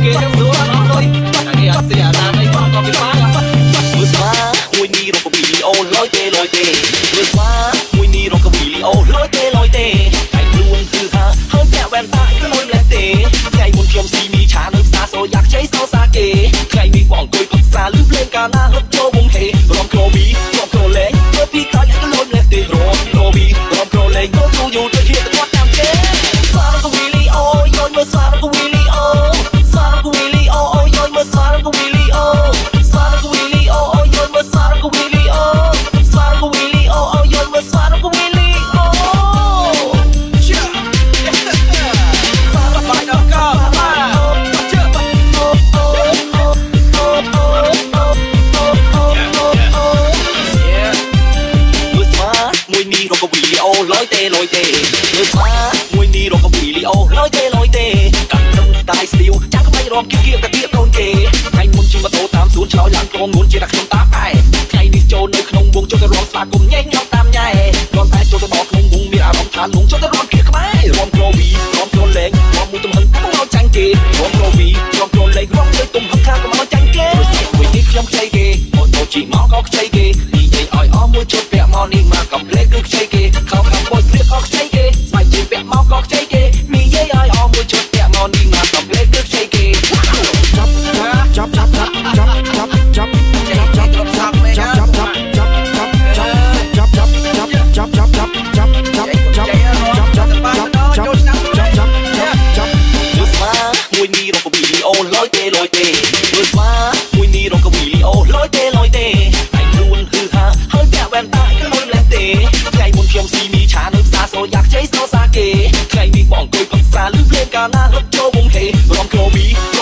គេនឹងស្រួលអត់លុយគេអត់ស្ទះតាមអីបងក៏វាបានមើលស្វាមួយនេះរកវីដេអូលុយទេមើលស្វាមួយនេះរកវីដេអូលុយទេតែខ្លួនគឺថាហើយតែវ៉ែនតាគឺលុយលែទេថ្ងៃមុនខ្ញុំស៊ីមីឆានៅផ្សារសូយ៉ាខ្ចីសោសាគេថ្ងៃនេះបងអង្គុយពិសាលឺភ្លេងកាណាហឹកចូលវងហេរំក្រូវីរំក្រូលេងធ្វើពីក្រោយក៏លុយលែទេរំក្រូវីរំក្រូលេងទៅយូរទៅជាទៅគាត់តាមគេស្វារកវីលីអូយមើលស្វារកវីលីអូស្វារកវីលីអូយមើលស្វារកវីលីអូស្វារកវីលីអូយមើលស្វារកវីលីអូស្វារកវីលីអូយមើលស្វារកវីលីអូลอยเตมือฟ้าមួយនេះរកវីដេអូលอยเตកាត់ក្នុងស្ទាយស្ទីលចាក់ក្បាច់រំគៀកតាទៀតកូនគេថ្ងៃមុនជិះម៉ូតូតាមសួនឆ្លោយឡើងក្រុមនួនជាតែខ្ញុំតាបែថ្ងៃនេះចូលនៅក្នុងវងចូលទៅរំស្វាគមន៍ញ៉ែខ្ញុំតាមញ៉ែគ្រាន់តែចូលទៅដល់ក្នុងវងមានអារម្មណ៍ថាលងចូលទៅរំគៀកក្បែររំក្រូវីរំក្រូលេងរំមួយទំហឹងមកចាញ់គេរំក្រូវីរំក្រូលេងរំមួយទំហឹងខាងក៏មកចាញ់គេមួយនេះខ្ញុំខ្ចីគេម៉ូតូជីមកក៏ខ្ចីគេនិយាយឲ្យអស់មួយជុតពាក់មកនេះមកកំភ្លេចគឺខ្ចីគេខោខាងបុយស្លៀកក៏ខ្ចីគេស្បែកជើងពាក់មកក៏ខ្ចីគេនិយាយឲ្យអស់មួយជុតពាក់មកនេះមកកំភ្លេចគឺខ្ចីគេចាប់មួយនេះរកវីដេអូលอยเตមើលស្វាមួយនេះរកវីដេអូលอยเตតែខ្លួនគឺថាហើយតែវ៉ែនតាក៏លុយលែទេថ្ងៃមុនខ្ញុំស៊ីមីឆានៅផ្សារសូយ៉ាខ្ចីសោសាគេថ្ងៃនេះបងអង្គុយពិសាលឺភ្លេងកាណាហឹកចូលវងហេរំក្រូវី